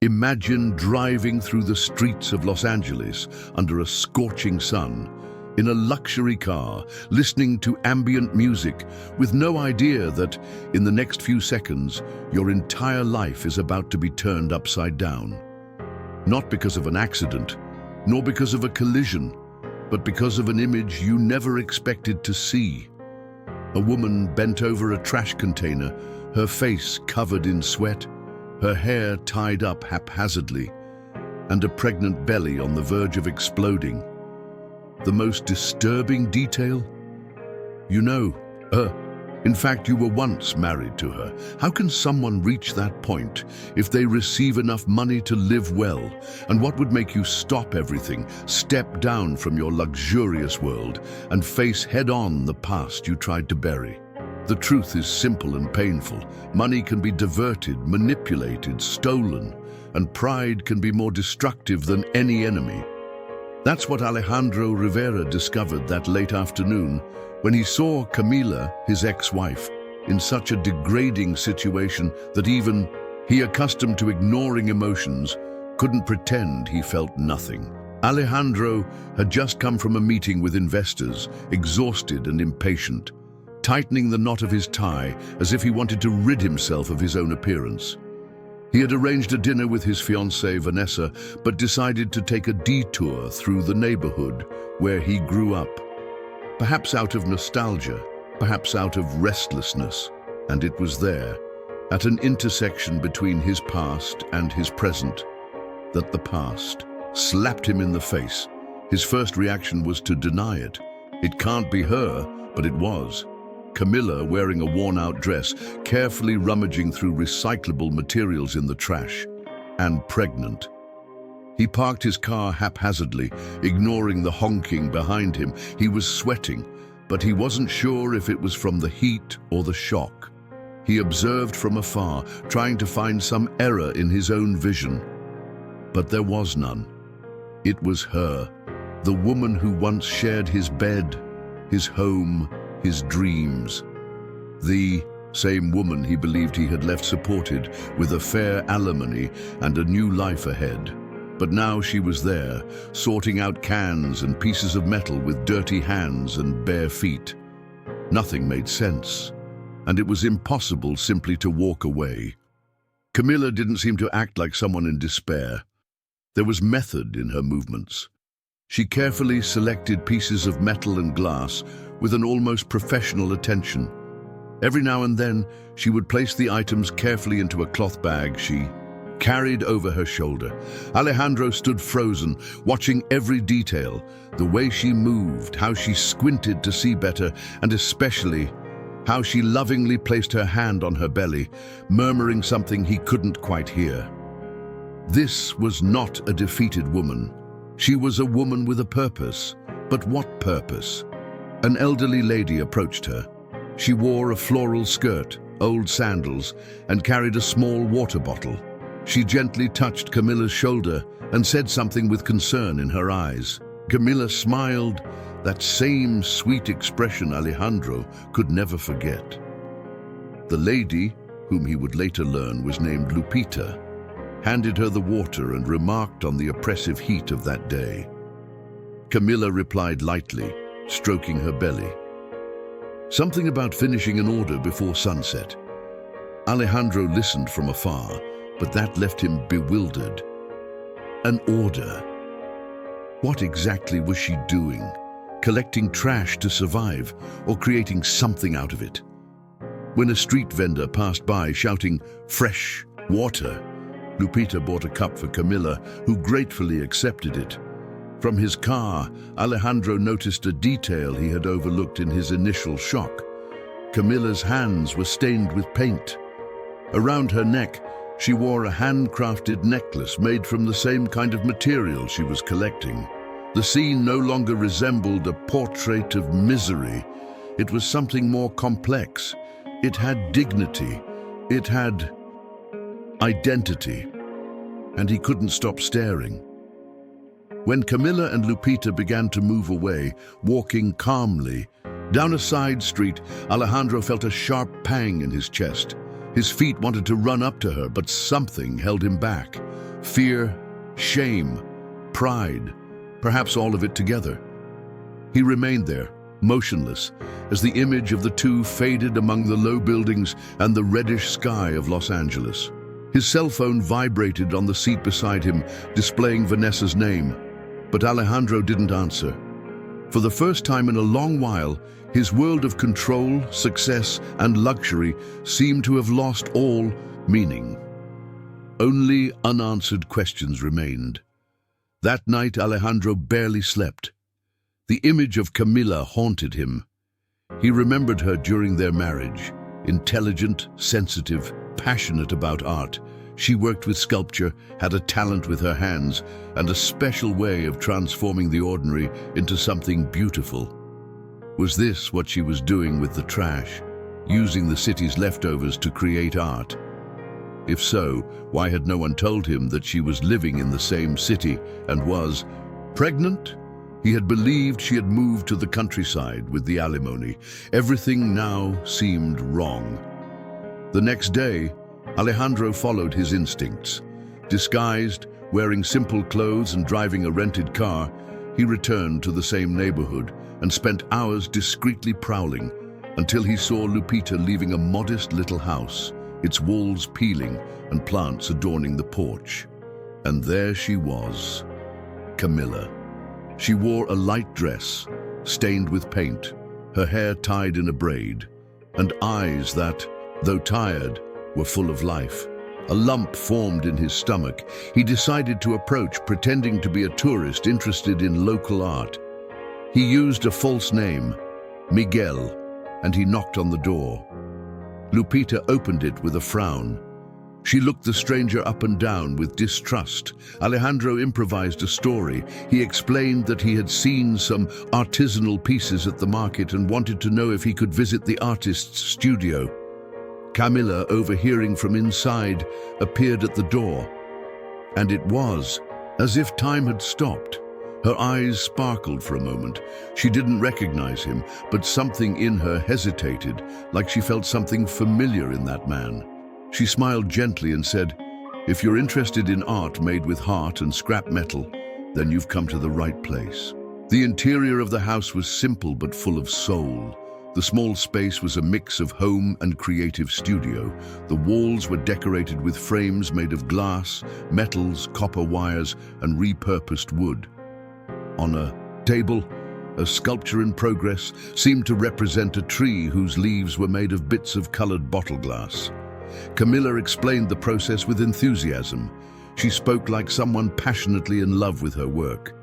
Imagine driving through the streets of Los Angeles under a scorching sun, in a luxury car, listening to ambient music, with no idea that, in the next few seconds, your entire life is about to be turned upside down. Not because of an accident, nor because of a collision, but because of an image you never expected to see. A woman bent over a trash container, her face covered in sweat, her hair tied up haphazardly, and a pregnant belly on the verge of exploding. The most disturbing detail? In fact, you were once married to her. How can someone reach that point if they receive enough money to live well? And what would make you stop everything, step down from your luxurious world, and face head-on the past you tried to bury? The truth is simple and painful. Money can be diverted, manipulated, stolen, and pride can be more destructive than any enemy. That's what Alejandro Rivera discovered that late afternoon when he saw Camila, his ex-wife, in such a degrading situation that even he, accustomed to ignoring emotions, couldn't pretend he felt nothing. Alejandro had just come from a meeting with investors, exhausted and impatient, tightening the knot of his tie as if he wanted to rid himself of his own appearance. He had arranged a dinner with his fiancée, Vanessa, but decided to take a detour through the neighborhood where he grew up. Perhaps out of nostalgia, perhaps out of restlessness. And it was there, at an intersection between his past and his present, that the past slapped him in the face. His first reaction was to deny it. It can't be her, but it was. Camila, wearing a worn-out dress, carefully rummaging through recyclable materials in the trash, and pregnant. He parked his car haphazardly, ignoring the honking behind him. He was sweating, but he wasn't sure if it was from the heat or the shock. He observed from afar, trying to find some error in his own vision. But there was none. It was her, the woman who once shared his bed, his home, his dreams. The same woman he believed he had left supported, with a fair alimony and a new life ahead. But now she was there, sorting out cans and pieces of metal with dirty hands and bare feet. Nothing made sense, and it was impossible simply to walk away. Camila didn't seem to act like someone in despair. There was method in her movements. She carefully selected pieces of metal and glass with an almost professional attention. Every now and then, she would place the items carefully into a cloth bag she carried over her shoulder. Alejandro stood frozen, watching every detail, the way she moved, how she squinted to see better, and especially how she lovingly placed her hand on her belly, murmuring something he couldn't quite hear. This was not a defeated woman. She was a woman with a purpose. But what purpose? An elderly lady approached her. She wore a floral skirt, old sandals, and carried a small water bottle. She gently touched Camila's shoulder and said something with concern in her eyes. Camila smiled, that same sweet expression Alejandro could never forget. The lady, whom he would later learn was named Lupita, handed her the water and remarked on the oppressive heat of that day. Camila replied lightly, stroking her belly. Something about finishing an order before sunset. Alejandro listened from afar, but that left him bewildered. An order? What exactly was she doing? Collecting trash to survive, or creating something out of it? When a street vendor passed by shouting, "Fresh water," Lupita bought a cup for Camila, who gratefully accepted it. From his car, Alejandro noticed a detail he had overlooked in his initial shock. Camila's hands were stained with paint. Around her neck, she wore a handcrafted necklace made from the same kind of material she was collecting. The scene no longer resembled a portrait of misery. It was something more complex. It had dignity. It had identity. And he couldn't stop staring. When Camila and Lupita began to move away, walking calmly, down a side street, Alejandro felt a sharp pang in his chest. His feet wanted to run up to her, but something held him back. Fear, shame, pride, perhaps all of it together. He remained there, motionless, as the image of the two faded among the low buildings and the reddish sky of Los Angeles. His cell phone vibrated on the seat beside him, displaying Vanessa's name, but Alejandro didn't answer. For the first time in a long while, his world of control, success, and luxury seemed to have lost all meaning. Only unanswered questions remained. That night, Alejandro barely slept. The image of Camila haunted him. He remembered her during their marriage. Intelligent, sensitive, passionate about art. She worked with sculpture, had a talent with her hands, and a special way of transforming the ordinary into something beautiful. Was this what she was doing with the trash, using the city's leftovers to create art? If so, why had no one told him that she was living in the same city and was pregnant? He had believed she had moved to the countryside with the alimony. Everything now seemed wrong. The next day, Alejandro followed his instincts. Disguised, wearing simple clothes and driving a rented car, he returned to the same neighborhood and spent hours discreetly prowling until he saw Lupita leaving a modest little house, its walls peeling and plants adorning the porch. And there she was, Camila. She wore a light dress, stained with paint, her hair tied in a braid, and eyes that, though tired, were full of life. A lump formed in his stomach. He decided to approach, pretending to be a tourist interested in local art. He used a false name, Miguel, and he knocked on the door. Lupita opened it with a frown. She looked the stranger up and down with distrust. Alejandro improvised a story. He explained that he had seen some artisanal pieces at the market and wanted to know if he could visit the artist's studio. Camila, overhearing from inside, appeared at the door. And it was as if time had stopped. Her eyes sparkled for a moment. She didn't recognize him, but something in her hesitated, like she felt something familiar in that man. She smiled gently and said, "If you're interested in art made with heart and scrap metal, then you've come to the right place." The interior of the house was simple but full of soul. The small space was a mix of home and creative studio. The walls were decorated with frames made of glass, metals, copper wires, and repurposed wood. On a table, a sculpture in progress seemed to represent a tree whose leaves were made of bits of colored bottle glass. Camila explained the process with enthusiasm. She spoke like someone passionately in love with her work.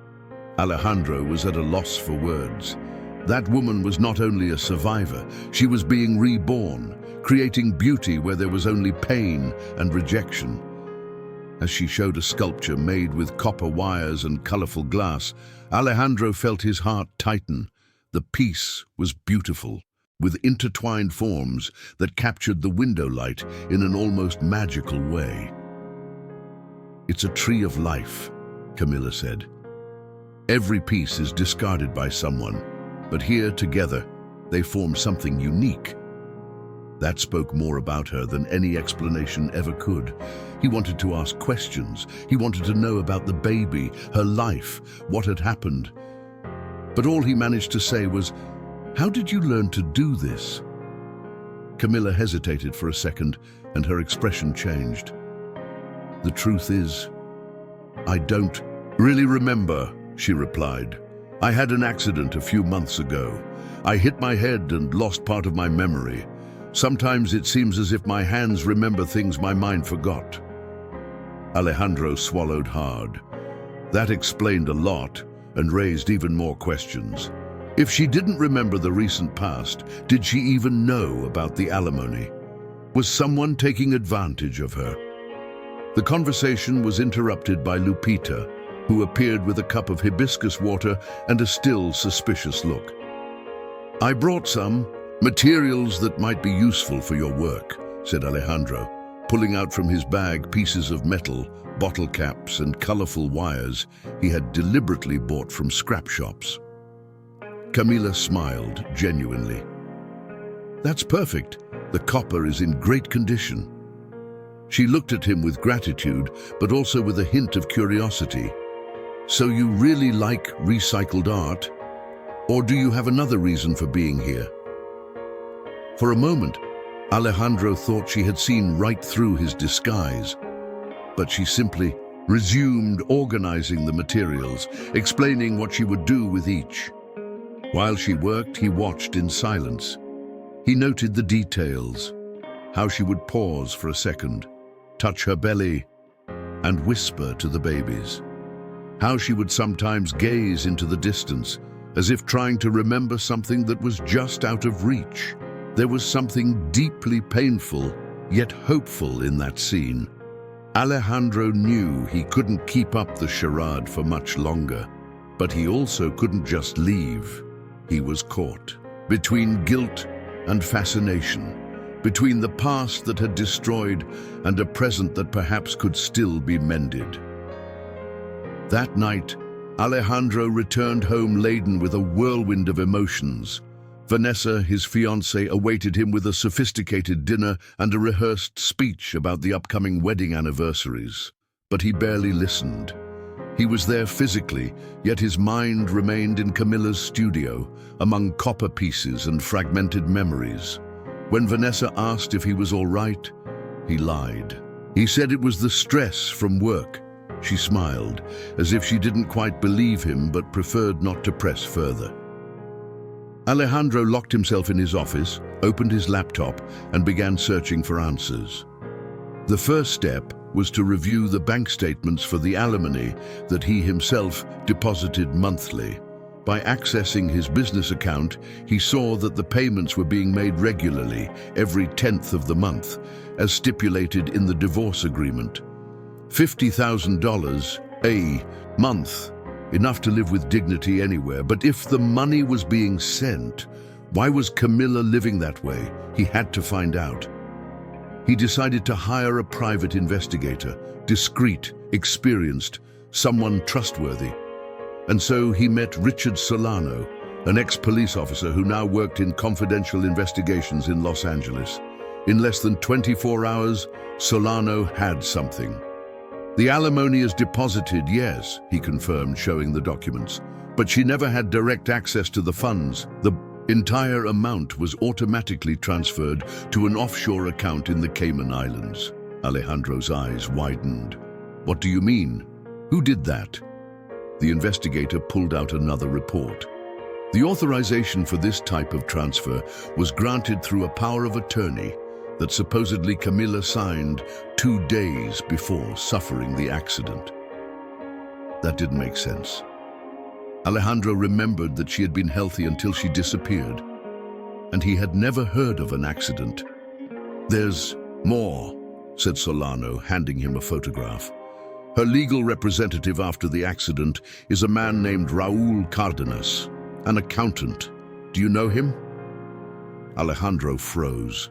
Alejandro was at a loss for words. That woman was not only a survivor, she was being reborn, creating beauty where there was only pain and rejection. As she showed a sculpture made with copper wires and colorful glass, Alejandro felt his heart tighten. The piece was beautiful, with intertwined forms that captured the window light in an almost magical way. "It's a tree of life," Camila said. "Every piece is discarded by someone, but here together they form something unique." That spoke more about her than any explanation ever could. He wanted to ask questions. He wanted to know about the baby, her life, what had happened. But all he managed to say was, "How did you learn to do this?" Camila hesitated for a second, and her expression changed. "The truth is, I don't really remember," she replied. "I had an accident a few months ago. I hit my head and lost part of my memory. Sometimes it seems as if my hands remember things my mind forgot." Alejandro swallowed hard. That explained a lot and raised even more questions. If she didn't remember the recent past, did she even know about the alimony? Was someone taking advantage of her? The conversation was interrupted by Lupita, who appeared with a cup of hibiscus water and a still suspicious look. "I brought some materials that might be useful for your work," said Alejandro, pulling out from his bag pieces of metal, bottle caps, and colorful wires he had deliberately bought from scrap shops. Camila smiled genuinely. "That's perfect. The copper is in great condition." She looked at him with gratitude, but also with a hint of curiosity. "So you really like recycled art? Or do you have another reason for being here?" For a moment, Alejandro thought she had seen right through his disguise, but she simply resumed organizing the materials, explaining what she would do with each. While she worked, he watched in silence. He noted the details, how she would pause for a second, touch her belly, and whisper to the babies. How she would sometimes gaze into the distance, as if trying to remember something that was just out of reach. There was something deeply painful, yet hopeful in that scene. Alejandro knew he couldn't keep up the charade for much longer, but he also couldn't just leave. He was caught between guilt and fascination, between the past that had destroyed and a present that perhaps could still be mended. That night, Alejandro returned home laden with a whirlwind of emotions. Vanessa, his fiancée, awaited him with a sophisticated dinner and a rehearsed speech about the upcoming wedding anniversaries. But he barely listened. He was there physically, yet his mind remained in Camilla's studio, among copper pieces and fragmented memories. When Vanessa asked if he was all right, he lied. He said it was the stress from work. She smiled, as if she didn't quite believe him but preferred not to press further. Alejandro locked himself in his office, opened his laptop, and began searching for answers. The first step was to review the bank statements for the alimony that he himself deposited monthly. By accessing his business account, he saw that the payments were being made regularly, every 10th of the month, as stipulated in the divorce agreement. $50,000 a month. Enough to live with dignity anywhere. But if the money was being sent, why was Camilla living that way? He had to find out. He decided to hire a private investigator, discreet, experienced, someone trustworthy. And so he met Richard Solano, an ex-police officer who now worked in confidential investigations in Los Angeles. In less than 24 hours, Solano had something. "The alimony is deposited, yes," he confirmed, showing the documents. "But she never had direct access to the funds. The entire amount was automatically transferred to an offshore account in the Cayman Islands." Alejandro's eyes widened. "What do you mean? Who did that?" The investigator pulled out another report. The authorization for this type of transfer was granted through a power of attorney that supposedly Camilla signed 2 days before suffering the accident. That didn't make sense. Alejandro remembered that she had been healthy until she disappeared, and he had never heard of an accident. "There's more," said Solano, handing him a photograph. "Her legal representative after the accident is a man named Raúl Cardenas, an accountant. Do you know him?" Alejandro froze.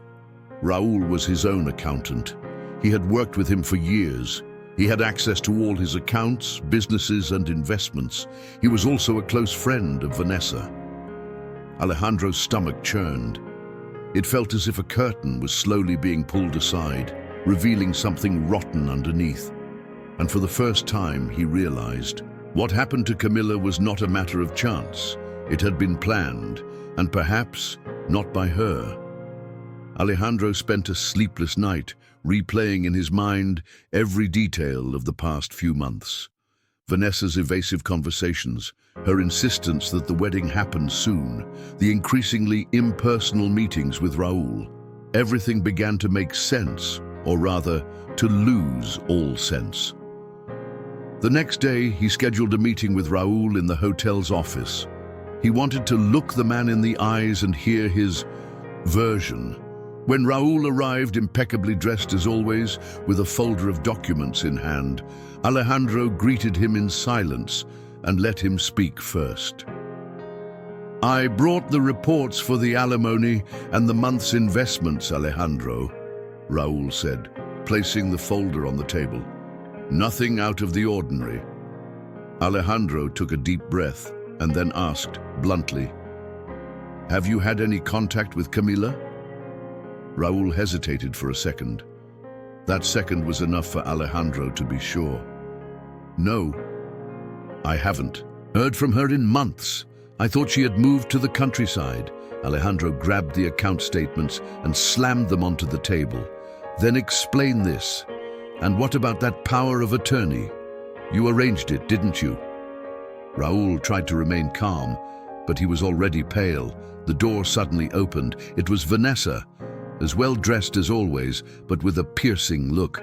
Raúl was his own accountant. He had worked with him for years. He had access to all his accounts, businesses, and investments. He was also a close friend of Vanessa. Alejandro's stomach churned. It felt as if a curtain was slowly being pulled aside, revealing something rotten underneath. And for the first time, he realized what happened to Camilla was not a matter of chance. It had been planned, and perhaps not by her. Alejandro spent a sleepless night, replaying in his mind every detail of the past few months. Vanessa's evasive conversations, her insistence that the wedding happened soon, the increasingly impersonal meetings with Raúl. Everything began to make sense, or rather, to lose all sense. The next day, he scheduled a meeting with Raúl in the hotel's office. He wanted to look the man in the eyes and hear his version. When Raúl arrived, impeccably dressed as always, with a folder of documents in hand, Alejandro greeted him in silence and let him speak first. "I brought the reports for the alimony and the month's investments, Alejandro," Raúl said, placing the folder on the table. "Nothing out of the ordinary." Alejandro took a deep breath and then asked, bluntly, "Have you had any contact with Camilla?" Raúl hesitated for a second. That second was enough for Alejandro to be sure. No, I haven't. Heard from her in months. I thought she had moved to the countryside. Alejandro grabbed the account statements and slammed them onto the table. Then explain this. And what about that power of attorney? You arranged it, didn't you? Raúl tried to remain calm, but he was already pale. The door suddenly opened. It was Vanessa, as well dressed as always, but with a piercing look.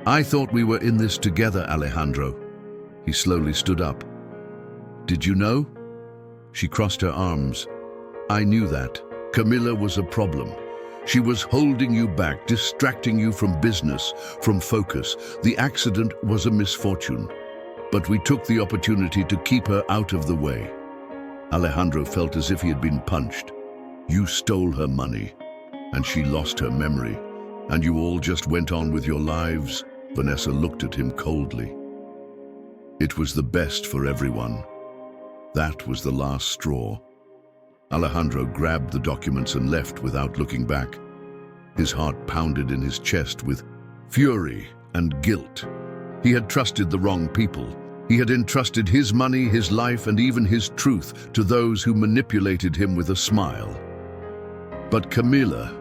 I thought we were in this together, Alejandro. He slowly stood up. Did you know? She crossed her arms. I knew that. Camila was a problem. She was holding you back, distracting you from business, from focus. The accident was a misfortune, but we took the opportunity to keep her out of the way. Alejandro felt as if he had been punched. You stole her money, and she lost her memory, and you all just went on with your lives. Vanessa looked at him coldly. It was the best for everyone. That was the last straw. Alejandro grabbed the documents and left without looking back. His heart pounded in his chest with fury and guilt. He had trusted the wrong people. He had entrusted his money, his life, and even his truth to those who manipulated him with a smile. But Camila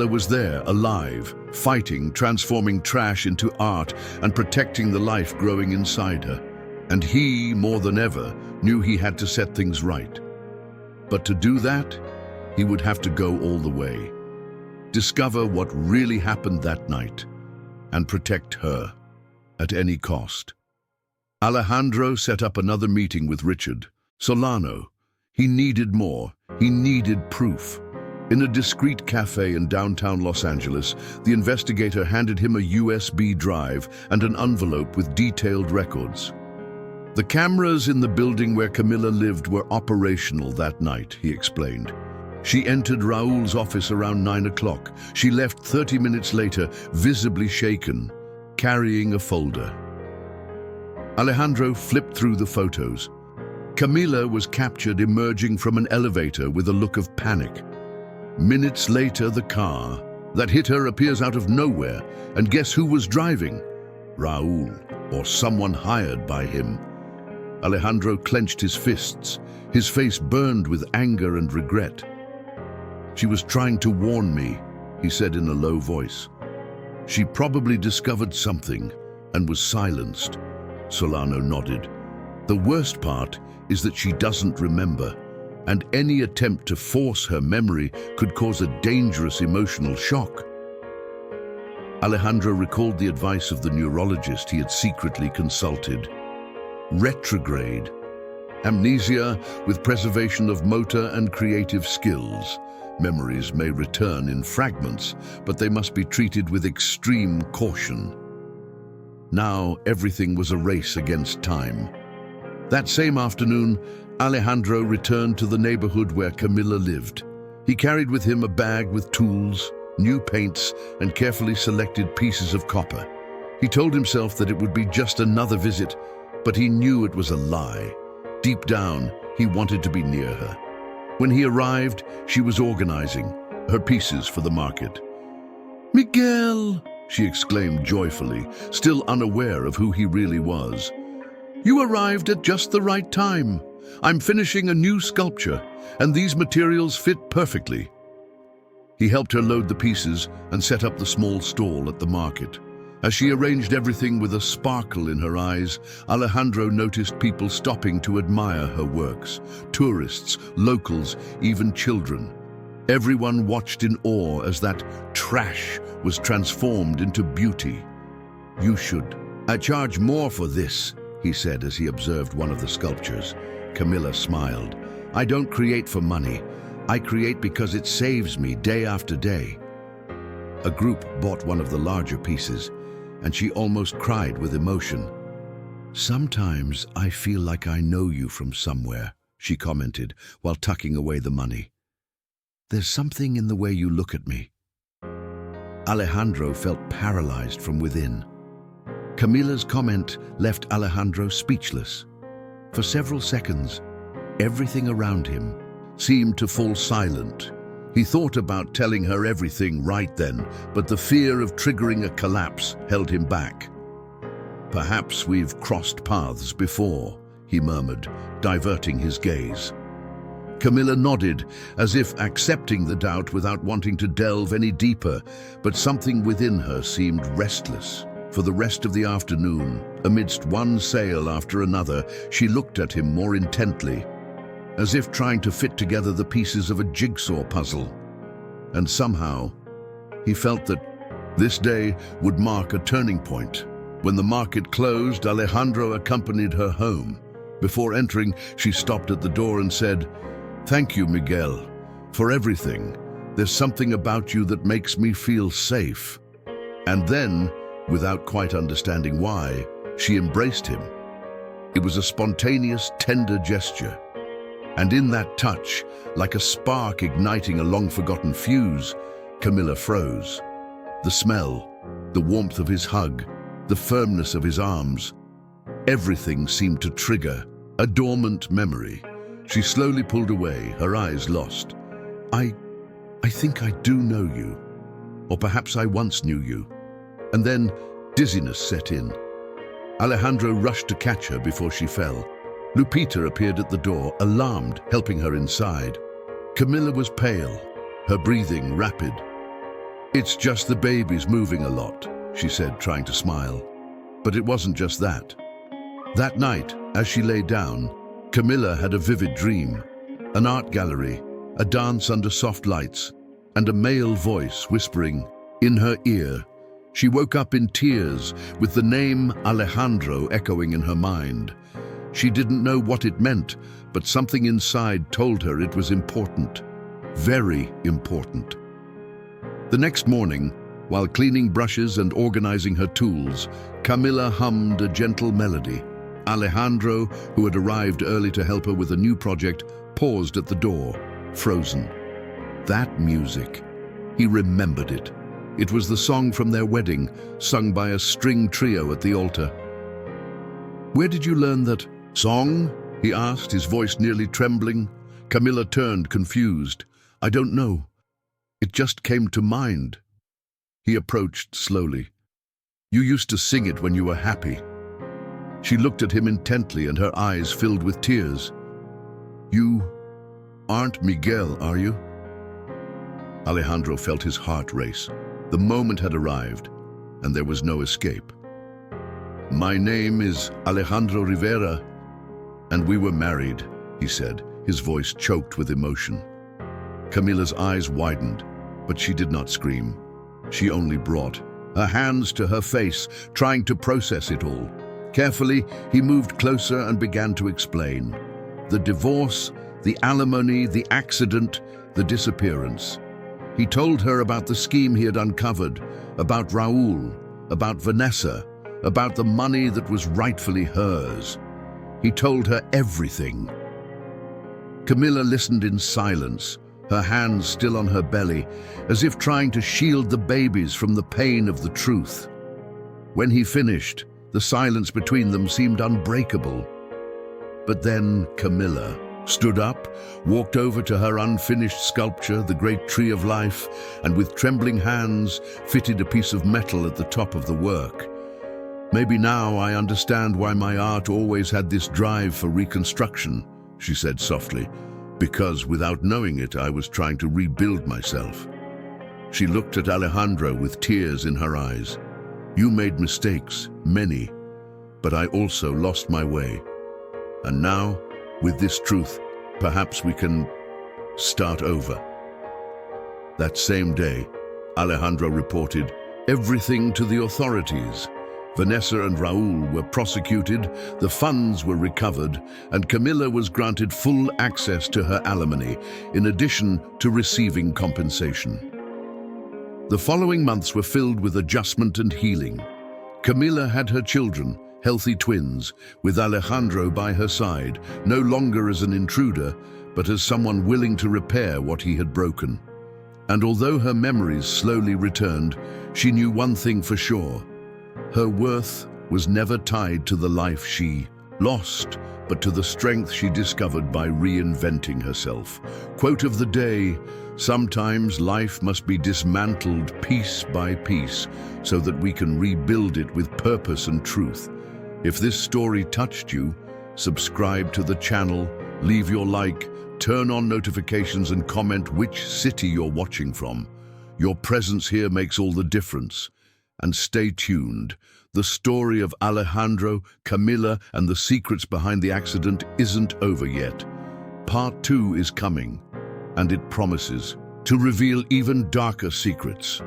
was there, alive, fighting, transforming trash into art and protecting the life growing inside her. And he, more than ever, knew he had to set things right. But to do that, he would have to go all the way. Discover what really happened that night and protect her at any cost. Alejandro set up another meeting with Richard. Solano. He needed more. He needed proof. In a discreet cafe in downtown Los Angeles, the investigator handed him a USB drive and an envelope with detailed records. The cameras in the building where Camila lived were operational that night, he explained. She entered Raúl's office around 9 o'clock. She left 30 minutes later, visibly shaken, carrying a folder. Alejandro flipped through the photos. Camila was captured emerging from an elevator with a look of panic. Minutes later, the car that hit her appears out of nowhere, and guess who was driving? Raúl, or someone hired by him. Alejandro clenched his fists. His face burned with anger and regret. She was trying to warn me, he said in a low voice. She probably discovered something and was silenced. Solano nodded. The worst part is that she doesn't remember, and any attempt to force her memory could cause a dangerous emotional shock. Alejandro recalled the advice of the neurologist he had secretly consulted. Retrograde. Amnesia with preservation of motor and creative skills. Memories may return in fragments, but they must be treated with extreme caution. Now everything was a race against time. That same afternoon, Alejandro returned to the neighborhood where Camila lived. He carried with him a bag with tools, new paints, and carefully selected pieces of copper. He told himself that it would be just another visit, but he knew it was a lie. Deep down, he wanted to be near her. When he arrived, she was organizing her pieces for the market. "Miguel!" she exclaimed joyfully, still unaware of who he really was. "You arrived at just the right time. I'm finishing a new sculpture, and these materials fit perfectly." He helped her load the pieces and set up the small stall at the market. As she arranged everything with a sparkle in her eyes, Alejandro noticed people stopping to admire her works. Tourists, locals, even children. Everyone watched in awe as that trash was transformed into beauty. "You should. I charge more for this," he said as he observed one of the sculptures. Camila smiled. "I don't create for money. I create because it saves me day after day." A group bought one of the larger pieces, and she almost cried with emotion. "Sometimes I feel like I know you from somewhere," she commented while tucking away the money. "There's something in the way you look at me." Alejandro felt paralyzed from within. Camila's comment left Alejandro speechless. For several seconds, everything around him seemed to fall silent. He thought about telling her everything right then, but the fear of triggering a collapse held him back. "Perhaps we've crossed paths before," he murmured, diverting his gaze. Camilla nodded, as if accepting the doubt without wanting to delve any deeper, but something within her seemed restless. For the rest of the afternoon, amidst one sale after another, she looked at him more intently, as if trying to fit together the pieces of a jigsaw puzzle. And somehow, he felt that this day would mark a turning point. When the market closed, Alejandro accompanied her home. Before entering, she stopped at the door and said, "Thank you, Miguel, for everything. There's something about you that makes me feel safe." And then, without quite understanding why, she embraced him. It was a spontaneous, tender gesture. And in that touch, like a spark igniting a long-forgotten fuse, Camilla froze. The smell, the warmth of his hug, the firmness of his arms, everything seemed to trigger a dormant memory. She slowly pulled away, her eyes lost. I think I do know you. Or perhaps I once knew you." And then dizziness set in. Alejandro rushed to catch her before she fell. Lupita appeared at the door, alarmed, helping her inside. Camilla was pale, her breathing rapid. "It's just the baby's moving a lot," she said, trying to smile. But it wasn't just that. That night, as she lay down, Camilla had a vivid dream. An art gallery, a dance under soft lights, and a male voice whispering in her ear. She woke up in tears, with the name Alejandro echoing in her mind. She didn't know what it meant, but something inside told her it was important. Very important. The next morning, while cleaning brushes and organizing her tools, Camilla hummed a gentle melody. Alejandro, who had arrived early to help her with a new project, paused at the door, frozen. That music. He remembered it. It was the song from their wedding, sung by a string trio at the altar. "Where did you learn that song?" he asked, his voice nearly trembling. Camilla turned, confused. "I don't know. It just came to mind." He approached slowly. "You used to sing it when you were happy." She looked at him intently, and her eyes filled with tears. "You aren't Miguel, are you?" Alejandro felt his heart race. The moment had arrived, and there was no escape. "My name is Alejandro Rivera, and we were married," he said, his voice choked with emotion. Camilla's eyes widened, but she did not scream. She only brought her hands to her face, trying to process it all. Carefully, he moved closer and began to explain. The divorce, the alimony, the accident, the disappearance. He told her about the scheme he had uncovered, about Raúl, about Vanessa, about the money that was rightfully hers. He told her everything. Camilla listened in silence, her hands still on her belly, as if trying to shield the babies from the pain of the truth. When he finished, the silence between them seemed unbreakable. But then Camilla stood up, walked over to her unfinished sculpture, the great tree of life, and with trembling hands fitted a piece of metal at the top of the work. "Maybe now I understand why my art always had this drive for reconstruction," she said softly, "because without knowing it, I was trying to rebuild myself." She looked at Alejandro with tears in her eyes. "You made mistakes, many, but I also lost my way. And now, with this truth, perhaps we can start over." That same day, Alejandro reported everything to the authorities. Vanessa and Raúl were prosecuted, the funds were recovered, and Camilla was granted full access to her alimony, in addition to receiving compensation. The following months were filled with adjustment and healing. Camilla had her children, healthy twins, with Alejandro by her side, no longer as an intruder, but as someone willing to repair what he had broken. And although her memories slowly returned, she knew one thing for sure. Her worth was never tied to the life she lost, but to the strength she discovered by reinventing herself. Quote of the day: "Sometimes life must be dismantled piece by piece so that we can rebuild it with purpose and truth." If this story touched you, subscribe to the channel, leave your like, turn on notifications and comment which city you're watching from. Your presence here makes all the difference. And stay tuned. The story of Alejandro, Camila, and the secrets behind the accident isn't over yet. Part 2 is coming, and it promises to reveal even darker secrets.